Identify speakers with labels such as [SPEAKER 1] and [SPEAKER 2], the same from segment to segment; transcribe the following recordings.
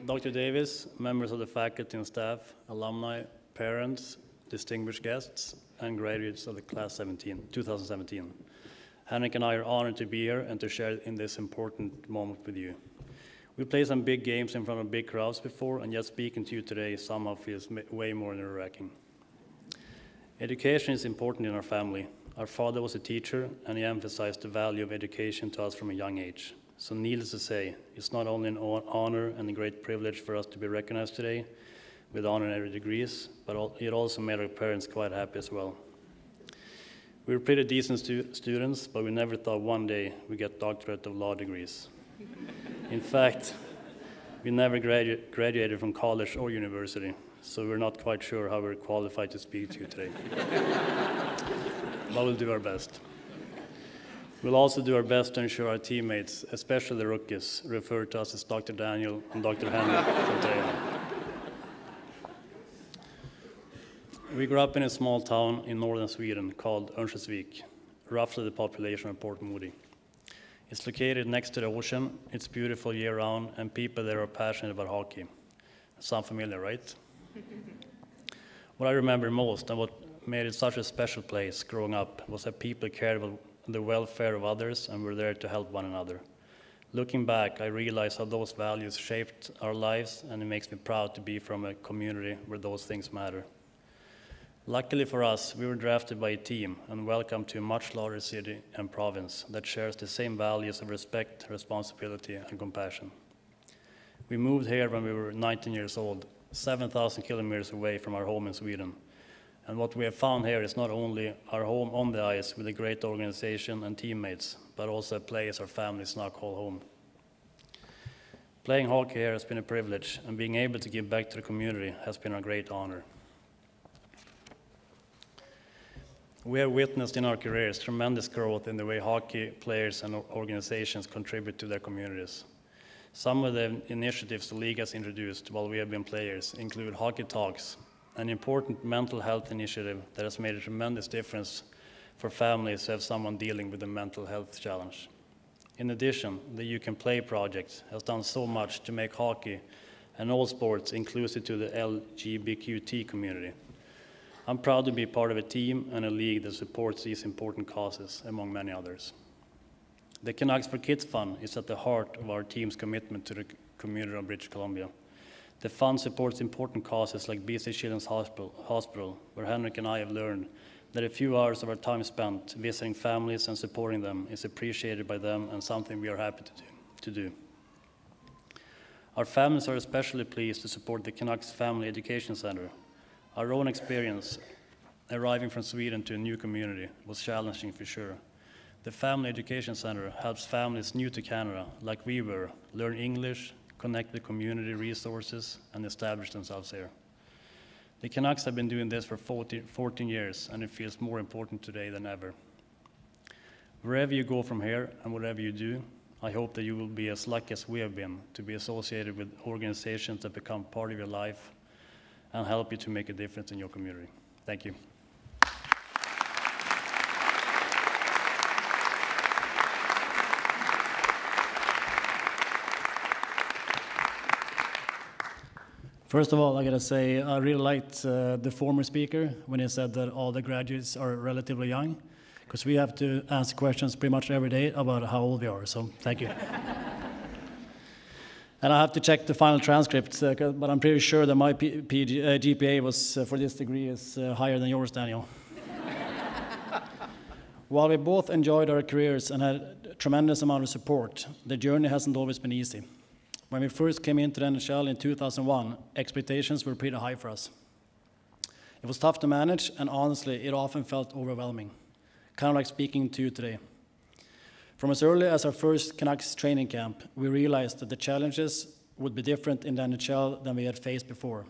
[SPEAKER 1] Dr. Davis, members of the faculty and staff, alumni, parents, distinguished guests, and graduates of the class 2017. Henrik and I are honored to be here and to share in this important moment with you. We played some big games in front of big crowds before, and yet speaking to you today somehow feels way more nerve-wracking. Education is important in our family. Our father was a teacher, and he emphasized the value of education to us from a young age. So needless to say, it's not only an honor and a great privilege for us to be recognized today with honorary degrees, but it also made our parents quite happy as well. We were pretty decent students, but we never thought one day we'd get doctorate of law degrees. In fact, we never graduated from college or university, so we're not quite sure how we're qualified to speak to you today. But we'll do our best. We'll also do our best to ensure our teammates, especially the rookies, refer to us as Dr. Daniel and Dr. Henrik from today on. We grew up in a small town in northern Sweden called Örnsköldsvik, roughly the population of Port Moody. It's located next to the ocean, it's beautiful year-round, and people there are passionate about hockey. Sound familiar, right? What I remember most and what made it such a special place growing up was that people cared about the welfare of others and were there to help one another. Looking back, I realize how those values shaped our lives, and it makes me proud to be from a community where those things matter. Luckily for us, we were drafted by a team and welcomed to a much larger city and province that shares the same values of respect, responsibility, and compassion. We moved here when we were 19 years old, 7,000 kilometers away from our home in Sweden. And what we have found here is not only our home on the ice with a great organization and teammates, but also a place our families now call home. Playing hockey here has been a privilege, and being able to give back to the community has been a great honor. We have witnessed in our careers tremendous growth in the way hockey players and organizations contribute to their communities. Some of the initiatives the league has introduced while we have been players include Hockey Talks, an important mental health initiative that has made a tremendous difference for families who have someone dealing with a mental health challenge. In addition, the You Can Play project has done so much to make hockey and all sports inclusive to the LGBTQ community. I'm proud to be part of a team and a league that supports these important causes, among many others. The Canucks for Kids Fund is at the heart of our team's commitment to the community of British Columbia. The fund supports important causes like BC Children's Hospital, where Henrik and I have learned that a few hours of our time spent visiting families and supporting them is appreciated by them and something we are happy to do. Our families are especially pleased to support the Canucks Family Education Center. Our own experience arriving from Sweden to a new community was challenging for sure. The Family Education Center helps families new to Canada, like we were, learn English, connect with community resources, and establish themselves here. The Canucks have been doing this for 14 years, and it feels more important today than ever. Wherever you go from here and whatever you do, I hope that you will be as lucky as we have been to be associated with organizations that become part of your life and help you to make a difference in your community. Thank you.
[SPEAKER 2] First of all, I gotta say, I really liked the former speaker when he said that all the graduates are relatively young, because we have to answer questions pretty much every day about how old we are, so thank you. And I have to check the final transcript, but I'm pretty sure that my GPA was for this degree is higher than yours, Daniel. While we both enjoyed our careers and had a tremendous amount of support, the journey hasn't always been easy. When we first came into the NHL in 2001, expectations were pretty high for us. It was tough to manage, and honestly, it often felt overwhelming, kind of like speaking to you today. From as early as our first Canucks training camp, we realized that the challenges would be different in the NHL than we had faced before,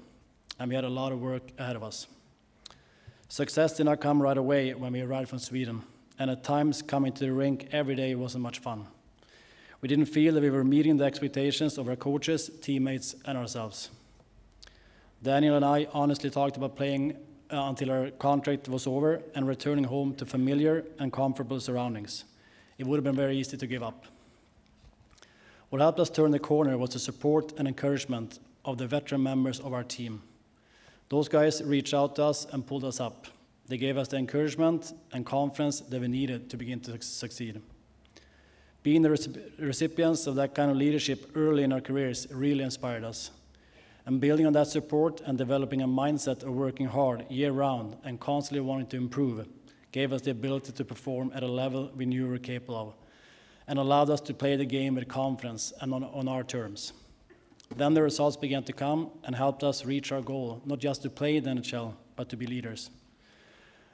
[SPEAKER 2] and we had a lot of work ahead of us. Success did not come right away when we arrived from Sweden, and at times coming to the rink every day wasn't much fun. We didn't feel that we were meeting the expectations of our coaches, teammates, and ourselves. Daniel and I honestly talked about playing until our contract was over and returning home to familiar and comfortable surroundings. It would have been very easy to give up. What helped us turn the corner was the support and encouragement of the veteran members of our team. Those guys reached out to us and pulled us up. They gave us the encouragement and confidence that we needed to begin to succeed. Being the recipients of that kind of leadership early in our careers really inspired us. And building on that support and developing a mindset of working hard year-round and constantly wanting to improve gave us the ability to perform at a level we knew we were capable of, and allowed us to play the game with confidence and on our terms. Then the results began to come and helped us reach our goal, not just to play in the NHL, but to be leaders.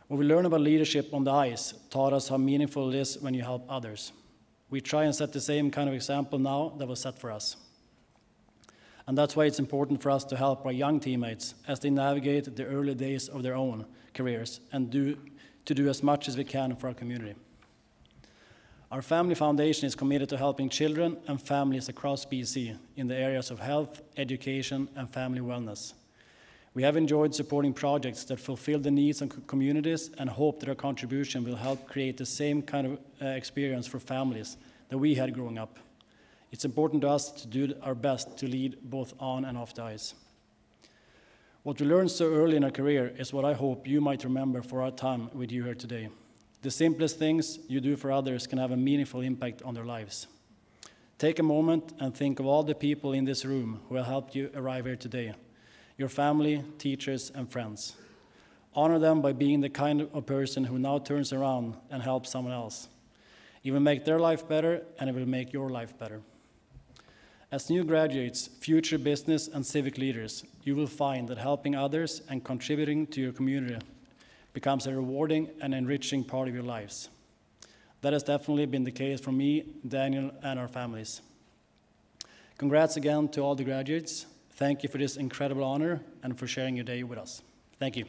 [SPEAKER 2] What we learned about leadership on the ice taught us how meaningful it is when you help others. We try and set the same kind of example now that was set for us. And that's why it's important for us to help our young teammates as they navigate the early days of their own careers and to do as much as we can for our community. Our family foundation is committed to helping children and families across BC in the areas of health, education, and family wellness. We have enjoyed supporting projects that fulfill the needs of communities and hope that our contribution will help create the same kind of experience for families that we had growing up. It's important to us to do our best to lead both on and off the ice. What we learned so early in our career is what I hope you might remember for our time with you here today. The simplest things you do for others can have a meaningful impact on their lives. Take a moment and think of all the people in this room who have helped you arrive here today. Your family, teachers, and friends. Honor them by being the kind of person who now turns around and helps someone else. It will make their life better, and it will make your life better. As new graduates, future business and civic leaders, you will find that helping others and contributing to your community becomes a rewarding and enriching part of your lives. That has definitely been the case for me, Daniel, and our families. Congrats again to all the graduates. Thank you for this incredible honor and for sharing your day with us. Thank you.